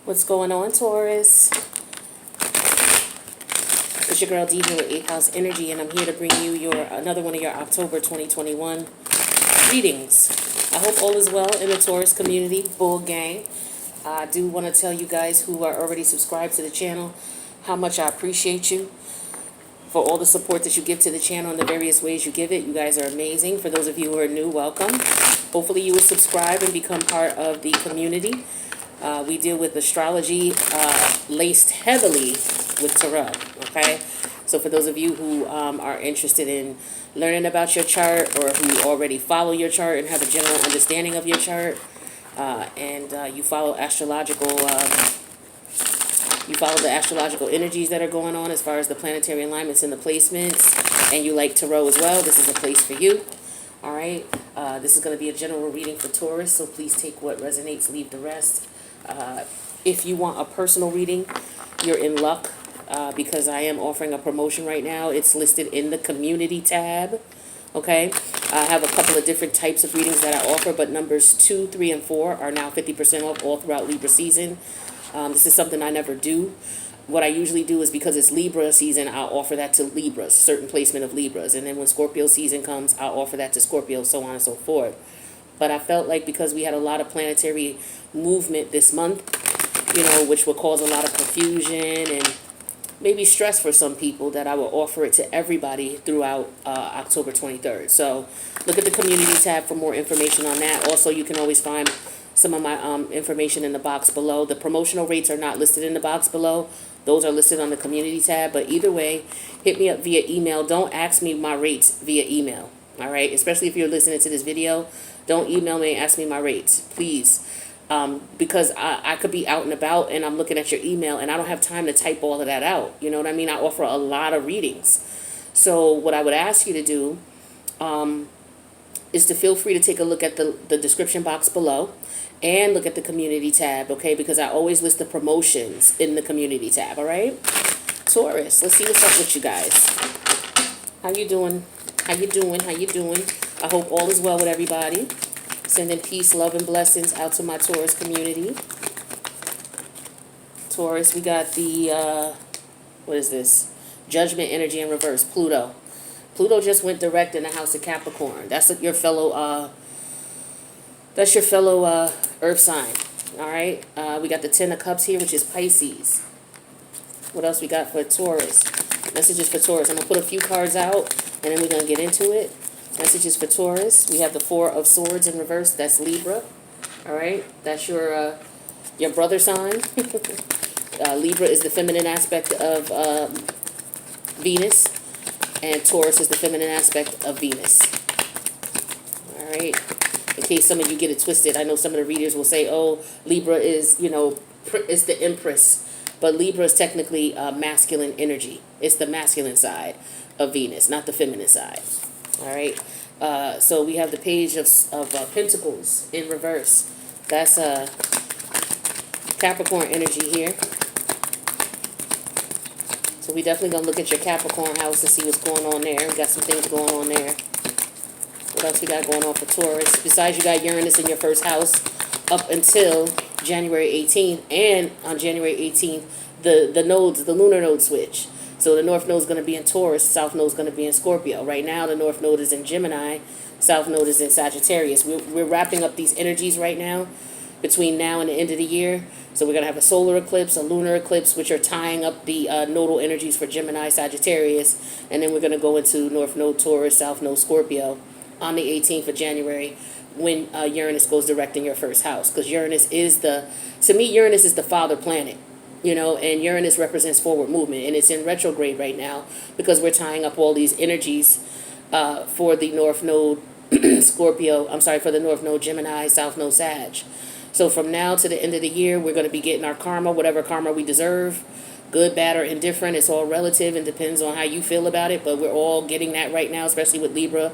What's going on, Taurus? It's your girl D here with 8th House Energy, and I'm here to bring you another one of your October 2021 readings. I hope all is well in the Taurus community, Bull Gang. I do want to tell you guys who are already subscribed to the channel how much I appreciate you for all the support that you give to the channel in the various ways you give it. You guys are amazing. For those of you who are new, welcome. Hopefully you will subscribe and become part of the community. We deal with astrology laced heavily with tarot, okay? So for those of you who are interested in learning about your chart, or who already follow your chart and have a general understanding of your chart, and you follow the astrological energies that are going on as far as the planetary alignments and the placements, and you like tarot as well, this is a place for you. All right, this is going to be a general reading for Taurus, so please take what resonates, leave the rest. If you want a personal reading, you're in luck, because I am offering a promotion right now. It's listed in the community tab. Okay, I have a couple of different types of readings that I offer, but numbers 2, 3, and 4 are now 50% off all throughout Libra season. This is something I never do. What I usually do is, because it's Libra season, I'll offer that to Libras, certain placement of Libras. And then when Scorpio season comes, I'll offer that to Scorpio, so on and so forth. But I felt like because we had a lot of planetary movement this month, which would cause a lot of confusion and maybe stress for some people, that I will offer it to everybody throughout October 23rd. So look at the community tab for more information on that. Also, you can always find some of my information in the box below. The promotional rates are not listed in the box below. Those are listed on the community tab. But either way, hit me up via email. Don't ask me my rates via email. All right? Especially if you're listening to this video. Don't email me and ask me my rates, please. Because I could be out and about and I'm looking at your email and I don't have time to type all of that out. You know what I mean? I offer a lot of readings. So what I would ask you to do is to feel free to take a look at the description box below and look at the community tab, okay? Because I always list the promotions in the community tab, all right? Taurus, let's see what's up with you guys. How you doing? How you doing? How you doing? I hope all is well with everybody. Sending peace, love, and blessings out to my Taurus community. Taurus, we got the, what is this? Judgment energy in reverse, Pluto. Pluto just went direct in the house of Capricorn. That's your fellow, Earth sign. All right. We got the Ten of Cups here, which is Pisces. What else we got for Taurus? Messages for Taurus. I'm gonna put a few cards out, and then we're gonna get into it. Messages for Taurus. We have the Four of Swords in reverse. That's Libra. All right. That's your brother sign. Libra is the feminine aspect of Venus, and Taurus is the feminine aspect of Venus. All right. In case some of you get it twisted, I know some of the readers will say, "Oh, Libra is is the Empress," but Libra is technically masculine energy. It's the masculine side of Venus, not the feminine side. All right, so we have the Page of Pentacles in reverse. That's Capricorn energy here. So we definitely going to look at your Capricorn house and see what's going on there. We got some things going on there. What else we got going on for Taurus? Besides, you got Uranus in your first house up until January 18th. And on January 18th, the lunar node switch. So the North Node is going to be in Taurus, South Node is going to be in Scorpio. Right now, the North Node is in Gemini, South Node is in Sagittarius. We're wrapping up these energies right now, between now and the end of the year. So we're going to have a solar eclipse, a lunar eclipse, which are tying up the nodal energies for Gemini, Sagittarius. And then we're going to go into North Node Taurus, South Node Scorpio on the 18th of January, when Uranus goes direct in your first house. Because Uranus is Uranus is the father planet. And Uranus represents forward movement, and it's in retrograde right now because we're tying up all these energies for the North Node Scorpio, for the North Node Gemini, South Node Sag. So from now to the end of the year, we're going to be getting our karma, whatever karma we deserve, good, bad, or indifferent. It's all relative and depends on how you feel about it, but we're all getting that right now, especially with Libra,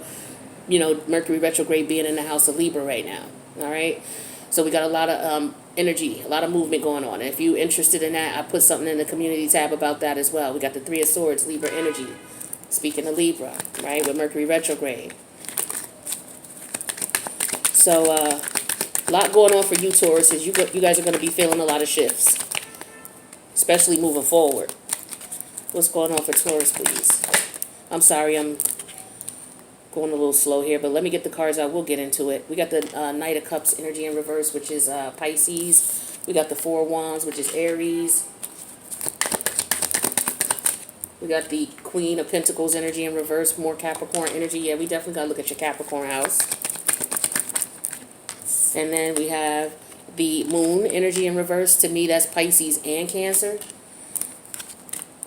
Mercury retrograde being in the house of Libra right now, all right? So we got a lot of energy, a lot of movement going on. And if you're interested in that, I put something in the community tab about that as well. We got the Three of Swords, Libra energy. Speaking of Libra, right, with Mercury retrograde. So A lot going on for you, Taurus. Is you guys are going to be feeling a lot of shifts, especially moving forward. What's going on for Taurus, please? I'm sorry, I'm going a little slow here, but let me get the cards out. We'll get into it. We got the Knight of Cups energy in reverse, which is Pisces. We got the Four of Wands, which is Aries. We got the Queen of Pentacles energy in reverse, more Capricorn energy. Yeah, we definitely got to look at your Capricorn house. And then we have the Moon energy in reverse. To me, that's Pisces and Cancer.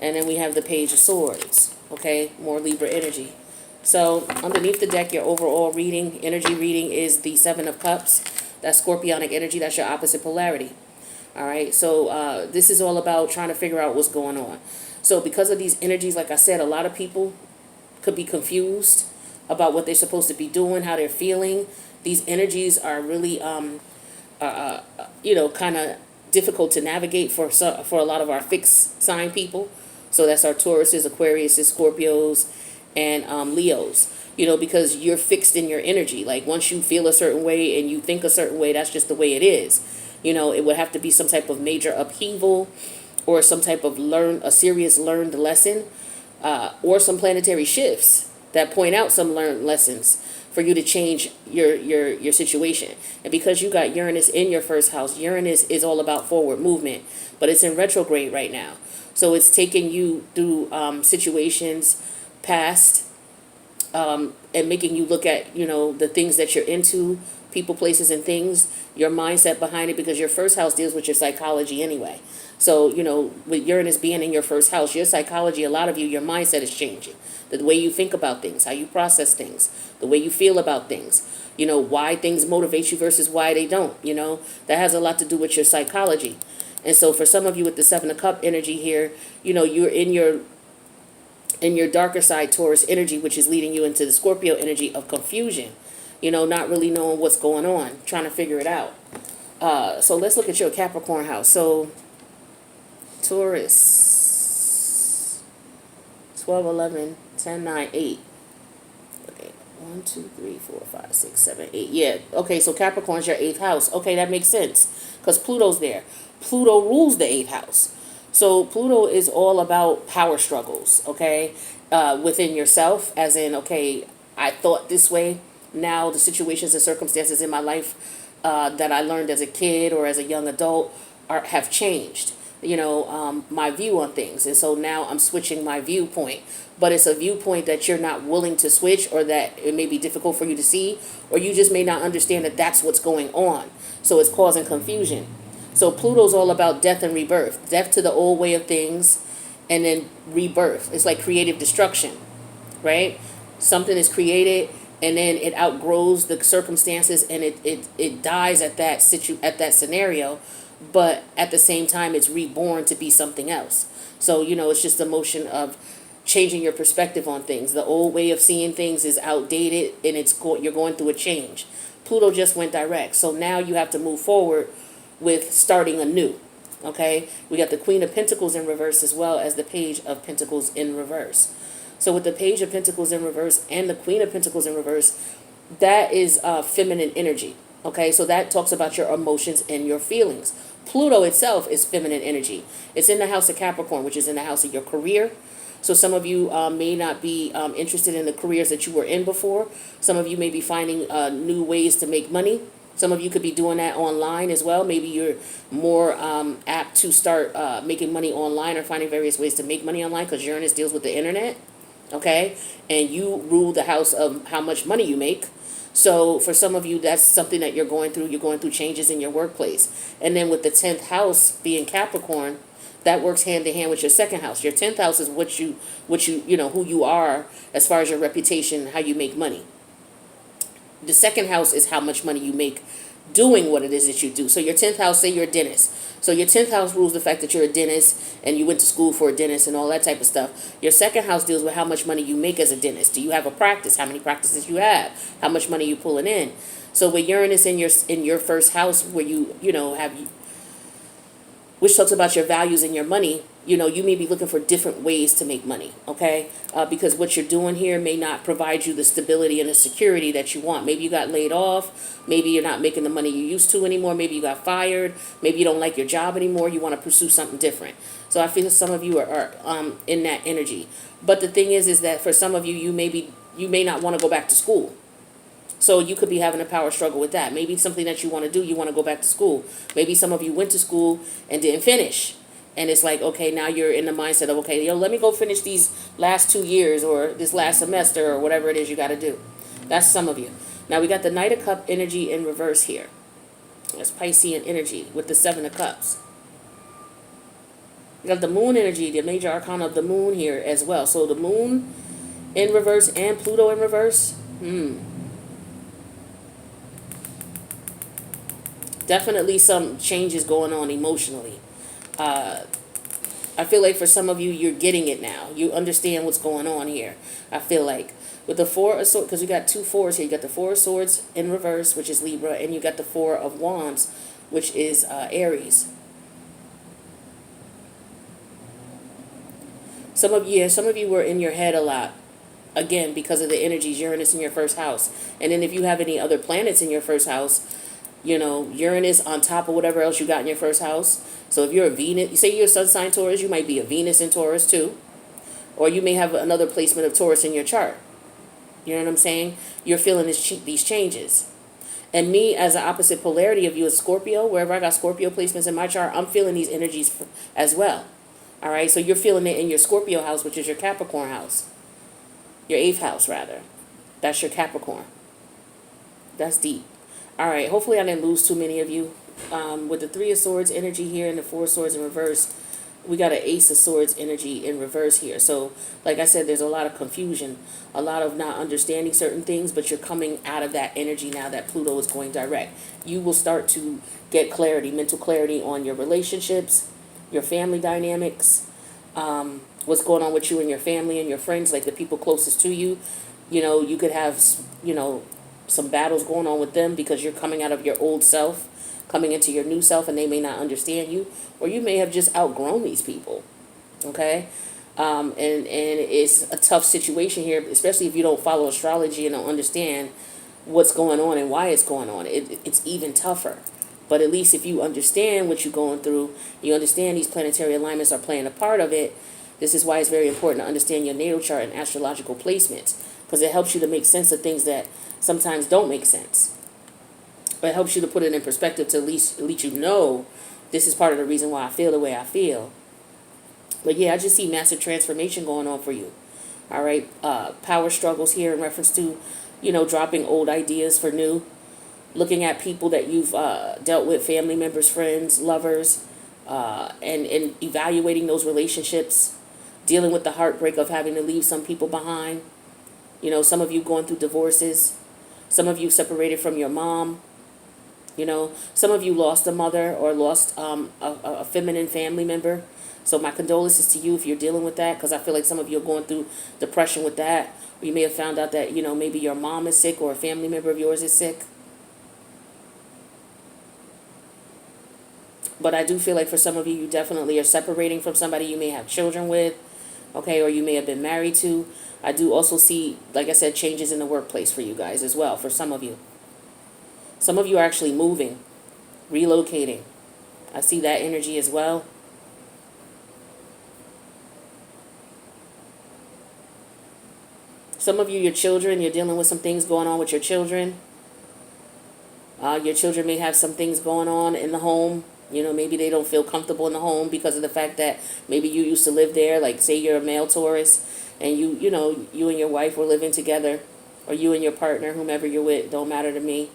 And then we have the Page of Swords. Okay, more Libra energy. So underneath the deck, your overall reading, energy reading is the Seven of Cups. That's Scorpionic energy. That's your opposite polarity. All right, so this is all about trying to figure out what's going on. So because of these energies, like I said, a lot of people could be confused about what they're supposed to be doing, how they're feeling. These energies are really, kind of difficult to navigate for a lot of our fixed sign people. So that's our Tauruses, Aquariuses, Scorpios, and Leos. Because you're fixed in your energy. Like once you feel a certain way and you think a certain way, that's just the way it is. It would have to be some type of major upheaval or some type of a serious learned lesson, or some planetary shifts that point out some learned lessons for you to change your situation. And because you got Uranus in your first house, Uranus is all about forward movement, but it's in retrograde right now. So it's taking you through situations past, and making you look at, the things that you're into, people, places, and things, your mindset behind it, because your first house deals with your psychology anyway. So, with Uranus being in your first house, your psychology, a lot of you, your mindset is changing. The way you think about things, how you process things, the way you feel about things, why things motivate you versus why they don't, that has a lot to do with your psychology. And so for some of you with the Seven of Cup energy here, you're in your darker side Taurus energy, which is leading you into the Scorpio energy of confusion, not really knowing what's going on, trying to figure it out. So let's look at your Capricorn house. So Taurus, 12, 11, 10, 9, 8. Okay, 1, 2, 3, 4, 5, 6, 7, 8. Yeah, okay, so Capricorn's your 8th house. Okay, that makes sense because Pluto's there. Pluto rules the 8th house. So Pluto is all about power struggles, okay, within yourself, as in, okay, I thought this way. Now the situations and circumstances in my life that I learned as a kid or as a young adult have changed, my view on things. And so now I'm switching my viewpoint. But it's a viewpoint that you're not willing to switch, or that it may be difficult for you to see, or you just may not understand that that's what's going on. So it's causing confusion. So Pluto's all about death and rebirth. Death to the old way of things, and then rebirth. It's like creative destruction, right? Something is created, and then it outgrows the circumstances, and it dies at that scenario, but at the same time it's reborn to be something else. So, it's just a motion of changing your perspective on things. The old way of seeing things is outdated, and you're going through a change. Pluto just went direct. So now you have to move forward with starting anew. Okay? We got the Queen of Pentacles in reverse as well as the Page of Pentacles in reverse. So with the Page of Pentacles in reverse and the Queen of Pentacles in reverse, that is feminine energy. Okay? So that talks about your emotions and your feelings. Pluto itself is feminine energy. It's in the house of Capricorn, which is in the house of your career. So some of you may not be interested in the careers that you were in before. Some of you may be finding new ways to make money. Some of you could be doing that online as well. Maybe you're more apt to start making money online, or finding various ways to make money online, because Uranus deals with the internet, okay? And you rule the house of how much money you make. So for some of you, that's something that you're going through. You're going through changes in your workplace. And then with the 10th house being Capricorn, that works hand in hand with your second house. Your 10th house is what you who you are as far as your reputation, how you make money. The second house is how much money you make doing what it is that you do. So your 10th house, say you're a dentist. So your 10th house rules the fact that you're a dentist and you went to school for a dentist and all that type of stuff. Your second house deals with how much money you make as a dentist. Do you have a practice? How many practices you have? How much money you pulling in? So with Uranus in your first house, where you which talks about your values and your money. You know, you may be looking for different ways to make money, okay? Because what you're doing here may not provide you the stability and the security that you want. Maybe you got laid off. Maybe you're not making the money you used to anymore. Maybe you got fired. Maybe you don't like your job anymore. You want to pursue something different. So I feel some of you are in that energy. But the thing is that for some of you, you may not want to go back to school. So you could be having a power struggle with that. Maybe something that you want to do, you want to go back to school. Maybe some of you went to school and didn't finish. And it's like, okay, now you're in the mindset of, okay, let me go finish these last 2 years or this last semester or whatever it is you got to do. That's some of you. Now we got the Knight of Cups energy in reverse here. That's Piscean energy with the Seven of Cups. We got the Moon energy, the major arcana of the Moon here as well. So the Moon in reverse and Pluto in reverse. Definitely some changes going on emotionally. I feel like for some of you, you're getting it now. You understand what's going on here. I feel like with the Four of Swords, because you got 2 fours here. You got the Four of Swords in reverse, which is Libra, and you got the Four of Wands, which is Aries. Some of you were in your head a lot. Again, because of the energies, Uranus in your first house. And then if you have any other planets in your first house, you know, Uranus on top of whatever else you got in your first house. So if you're a Venus, you say you're a sun sign Taurus, you might be a Venus in Taurus too. Or you may have another placement of Taurus in your chart. You know what I'm saying? You're feeling these changes. And me, as an opposite polarity of you as Scorpio, wherever I got Scorpio placements in my chart, I'm feeling these energies as well. All right? So you're feeling it in your Scorpio house, which is your Capricorn house. Your 8th house, rather. That's your Capricorn. That's deep. All right, hopefully I didn't lose too many of you. With the 3 of Swords energy here and the 4 of Swords in reverse, we got an Ace of Swords energy in reverse here. So, like I said, there's a lot of confusion, a lot of not understanding certain things, but you're coming out of that energy now that Pluto is going direct. You will start to get clarity, mental clarity on your relationships, your family dynamics, what's going on with you and your family and your friends, like the people closest to you. You know, you could have, you know, some battles going on with them because you're coming out of your old self, coming into your new self, and they may not understand you, or you may have just outgrown these people. Okay, and it's a tough situation here, especially if you don't follow astrology and don't understand what's going on and why it's going on. It's even tougher. But at least if you understand what you're going through, you understand these planetary alignments are playing a part of it. This is why it's very important to understand your natal chart and astrological placements, because it helps you to make sense of things that sometimes don't make sense. But it helps you to put it in perspective to at least you know this is part of the reason why I feel the way I feel. But yeah, I just see massive transformation going on for you. All right, power struggles here in reference to, you know, dropping old ideas for new, looking at people that you've dealt with, family members, friends, lovers, and evaluating those relationships, dealing with the heartbreak of having to leave some people behind. You know, some of you going through divorces. Some of you separated from your mom. You know, some of you lost a mother or lost a feminine family member. So my condolences to you if you're dealing with that, because I feel like some of you are going through depression with that. Or you may have found out that, you know, maybe your mom is sick or a family member of yours is sick. But I do feel like for some of you, you definitely are separating from somebody you may have children with, okay, or you may have been married to. I do also see, like I said, changes in the workplace for you guys as well, for some of you. Some of you are actually moving, relocating. I see that energy as well. Some of you, your children, you're dealing with some things going on with your children. Your children may have some things going on in the home. You know, maybe they don't feel comfortable in the home because of the fact that maybe you used to live there. Like, say you're a male Taurus and you know, you and your wife were living together, or you and your partner, whomever you're with, don't matter to me.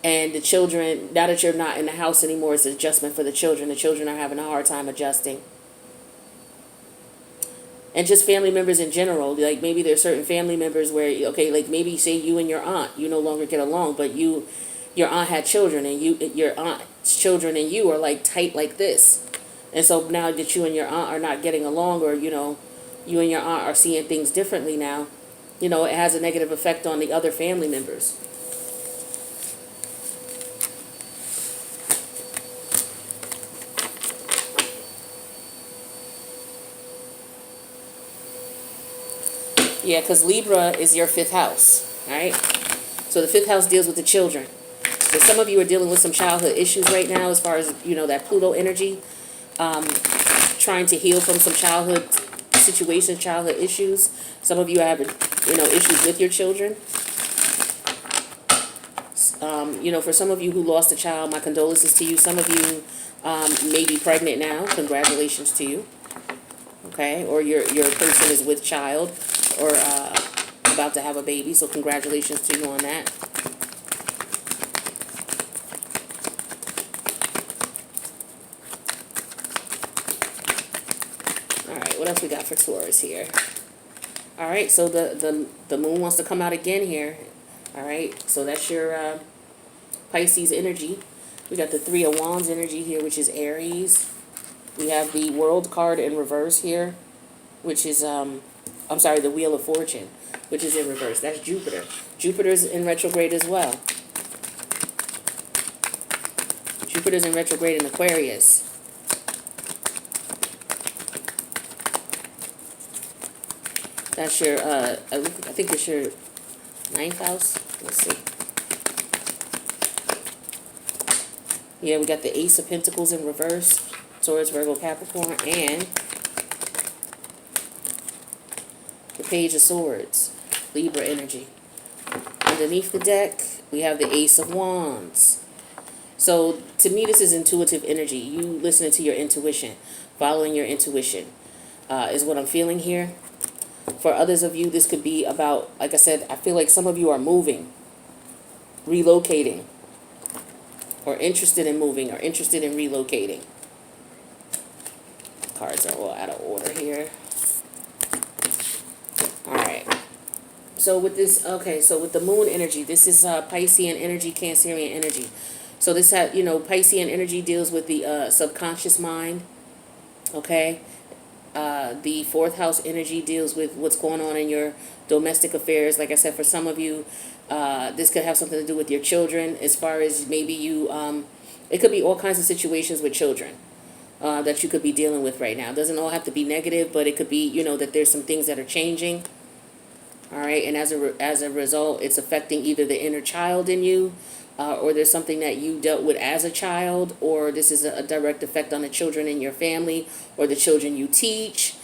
And the children, now that you're not in the house anymore, it's an adjustment for the children. The children are having a hard time adjusting. And just family members in general. Like, maybe there's certain family members where, okay, like maybe say you and your aunt, you no longer get along, but your aunt had children, and your aunt's children and you are like tight like this. And so now that you and your aunt are not getting along, or, you know, you and your aunt are seeing things differently now, you know, it has a negative effect on the other family members. Yeah, because Libra is your fifth house, all right? So the fifth house deals with the children. So some of you are dealing with some childhood issues right now as far as, that Pluto energy, trying to heal from some childhood situations, childhood issues. Some of you are having, issues with your children. For some of you who lost a child, my condolences to you. Some of you may be pregnant now. Congratulations to you. Okay, or your person is with child or about to have a baby, so congratulations to you on that. All right, what else we got for Taurus here? All right, so the moon wants to come out again here. All right, so that's your Pisces energy. We got the Three of Wands energy here, which is Aries. We have the World card in reverse here, which is, the Wheel of Fortune, which is in reverse. That's Jupiter. Jupiter's in retrograde as well. Jupiter's in retrograde in Aquarius. That's your, I think it's your ninth house. Let's see. Yeah, we got the Ace of Pentacles in reverse. Taurus, Virgo, Capricorn, and the Page of Swords, Libra energy. Underneath the deck, we have the Ace of Wands. So, to me, this is intuitive energy. You listening to your intuition, following your intuition, is what I'm feeling here. For others of you, this could be about, like I said, I feel like some of you are moving, relocating, or interested in moving, or interested in relocating. Cards are all out of order here. Alright. So with this, so with the moon energy, this is Piscean energy, Cancerian energy. So this had, Piscean energy deals with the subconscious mind. Okay. The fourth house energy deals with what's going on in your domestic affairs. Like I said, for some of you, this could have something to do with your children, as far as maybe you, it could be all kinds of situations with children that you could be dealing with right now. It doesn't all have to be negative, but it could be, that there's some things that are changing. All right, and as a result, it's affecting either the inner child in you, or there's something that you dealt with as a child, or this is a direct effect on the children in your family, or the children you teach,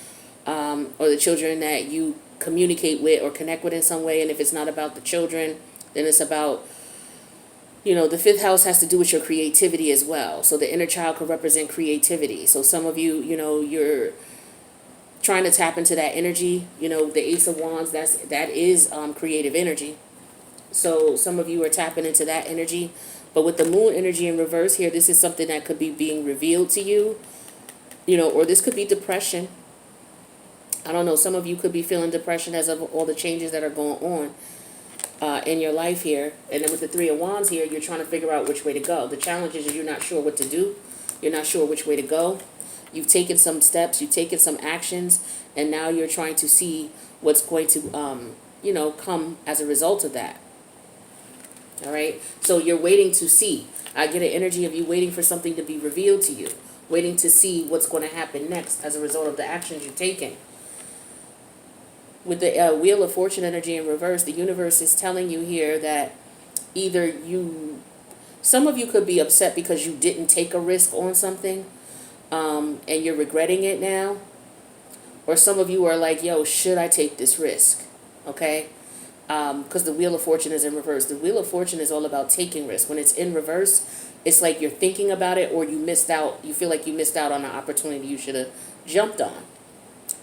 or the children that you communicate with or connect with in some way. And if it's not about the children, then it's about, the fifth house has to do with your creativity as well. So the inner child could represent creativity. So some of you, you're trying to tap into that energy. The Ace of Wands, that is creative energy. So some of you are tapping into that energy. But with the moon energy in reverse here, this is something that could be being revealed to you, or this could be depression. I don't know. Some of you could be feeling depression as of all the changes that are going on in your life here. And then with the Three of Wands here, you're trying to figure out which way to go. The challenge is you're not sure what to do. You're not sure which way to go. You've taken some steps. You've taken some actions. And now you're trying to see what's going to, come as a result of that. All right. So you're waiting to see. I get an energy of you waiting for something to be revealed to you. Waiting to see what's going to happen next as a result of the actions you've taken. With the Wheel of Fortune energy in reverse, the universe is telling you here that either some of you could be upset because you didn't take a risk on something, and you're regretting it now. Or some of you are like, yo, should I take this risk? Okay? Because the Wheel of Fortune is in reverse. The Wheel of Fortune is all about taking risks. When it's in reverse, it's like you're thinking about it, or you feel like you missed out on an opportunity you should have jumped on.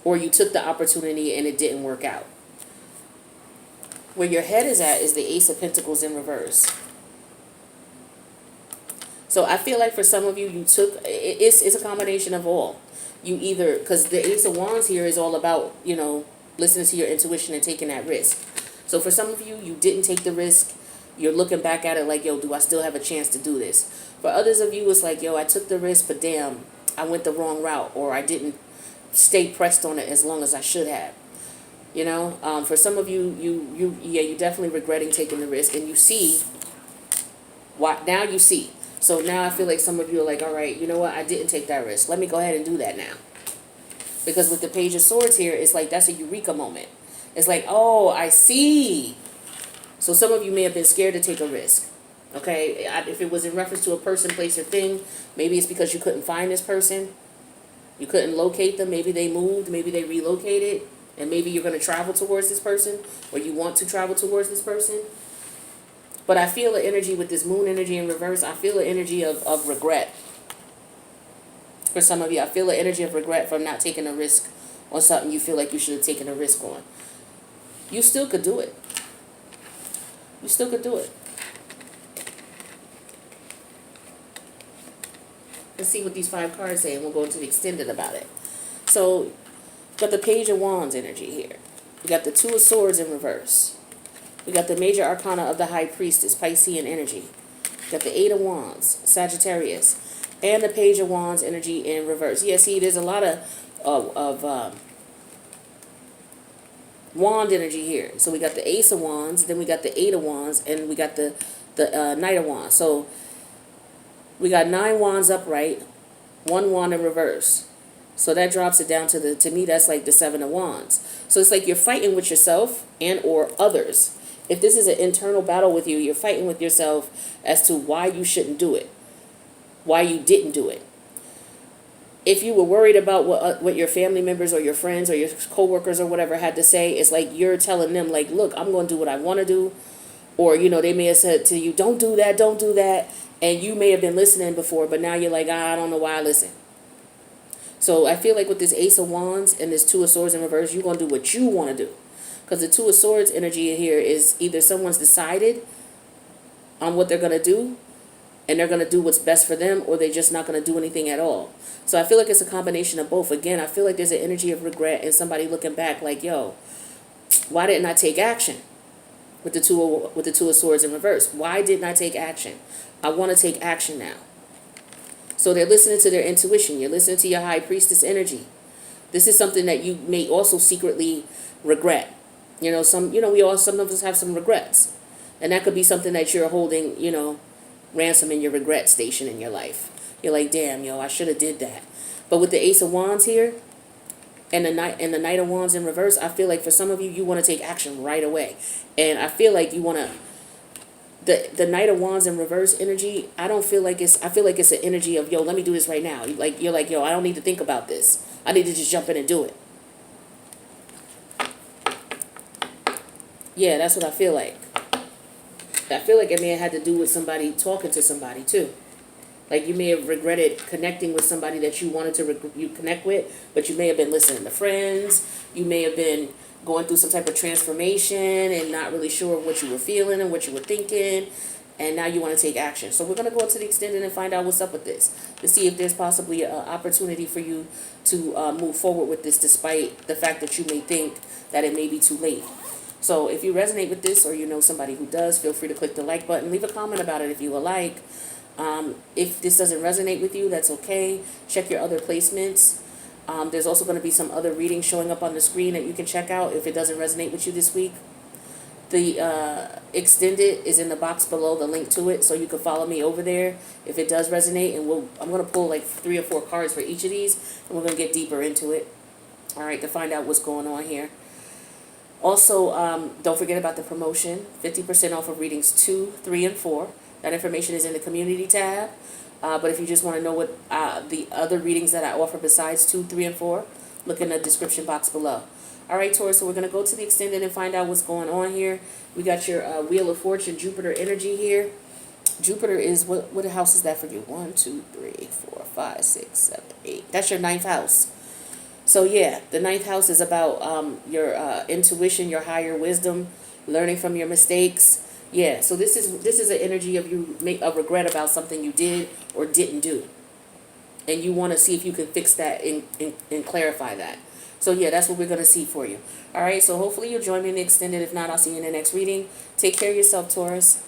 Or you took the opportunity and it didn't work out. Where your head is at is the Ace of Pentacles in reverse. So I feel like for some of you, it's a combination of all. You either, because the Ace of Wands here is all about, listening to your intuition and taking that risk. So for some of you, you didn't take the risk. You're looking back at it like, yo, do I still have a chance to do this? For others of you, it's like, yo, I took the risk, but damn, I went the wrong route, or I didn't stay pressed on it as long as I should have. For some of you, you're definitely regretting taking the risk, and you see why. Now you see. So now I feel like some of you are like, all right, you know what? I didn't take that risk. Let me go ahead and do that now. Because with the Page of Swords here, it's like that's a eureka moment. It's like, oh, I see. So some of you may have been scared to take a risk. Okay, if it was in reference to a person, place, or thing, maybe it's because you couldn't find this person. You couldn't locate them. Maybe they moved. Maybe they relocated. And maybe you're going to travel towards this person, or you want to travel towards this person. But I feel the energy with this moon energy in reverse. I feel the energy of regret. For some of you, I feel the energy of regret from not taking a risk on something you feel like you should have taken a risk on. You still could do it. You still could do it. Let's see what these 5 cards say, and we'll go into the extended about it. So, got the Page of Wands energy here. We got the Two of Swords in reverse. We got the Major Arcana of the High Priestess, Piscean energy. We got the Eight of Wands, Sagittarius, and the Page of Wands energy in reverse. Yeah, see, there's a lot of wand energy here. So we got the Ace of Wands, then we got the Eight of Wands, and we got the Knight of Wands. So we got 9 wands upright, 1 wand in reverse. So that drops it down to me, that's like the 7 of Wands. So it's like you're fighting with yourself and or others. If this is an internal battle with you, you're fighting with yourself as to why you shouldn't do it, why you didn't do it. If you were worried about what your family members or your friends or your coworkers or whatever had to say, it's like you're telling them, like, look, I'm going to do what I want to do. Or, you know, they may have said to you, don't do that, don't do that. And you may have been listening before, but now you're like, I don't know why I listen. So I feel like with this Ace of Wands and this Two of Swords in reverse, you're going to do what you want to do. Because the Two of Swords energy here is either someone's decided on what they're going to do, and they're going to do what's best for them, or they're just not going to do anything at all. So I feel like it's a combination of both. Again, I feel like there's an energy of regret and somebody looking back like, yo, why didn't I take action with the Two of Swords in reverse? Why didn't I take action? I want to take action now. So they're listening to their intuition. You're listening to your High Priestess energy. This is something that you may also secretly regret. You know, some of us have some regrets. And that could be something that you're holding, you know, ransom in your regret station in your life. You're like, damn, yo, I should have did that. But with the Ace of Wands here and the Knight of Wands in reverse, I feel like for some of you, you want to take action right away. And I feel like you want to, the Knight of Wands in reverse energy, I feel like it's an energy of, yo, let me do this right now. You're like, yo, I don't need to think about this. I need to just jump in and do it. Yeah, that's what I feel like. I feel like it may have had to do with somebody talking to somebody too. Like you may have regretted connecting with somebody that you wanted to you connect with, but you may have been listening to friends. You may have been going through some type of transformation and not really sure what you were feeling and what you were thinking. And now you want to take action. So we're going to go into the extended and find out what's up with this, to see if there's possibly an opportunity for you to move forward with this, despite the fact that you may think that it may be too late. So if you resonate with this, or you know somebody who does, feel free to click the like button. Leave a comment about it if you would like. If this doesn't resonate with you, that's okay. Check your other placements. There's also going to be some other readings showing up on the screen that you can check out if it doesn't resonate with you this week. The extended is in the box below, the link to it, so you can follow me over there if it does resonate. And I'm going to pull like 3 or 4 cards for each of these, and we're going to get deeper into it. All right, to find out what's going on here. Also, don't forget about the promotion, 50% off of readings 2, 3, and 4. That information is in the community tab. But if you just want to know what the other readings that I offer besides 2, 3, and 4, look in the description box below. All right, Taurus, so we're going to go to the extended and find out what's going on here. We got your Wheel of Fortune, Jupiter energy here. Jupiter is, what house is that for you? 1, 2, 3, 4, 5, 6, 7, 8. That's your 9th house. So yeah, the 9th house is about your intuition, your higher wisdom, learning from your mistakes. Yeah, so this is an energy of you make a regret about something you did or didn't do, and you want to see if you can fix that and clarify that. So yeah, that's what we're going to see for you. All right, so hopefully you'll join me in the extended. If not, I'll see you in the next reading. Take care of yourself, Taurus.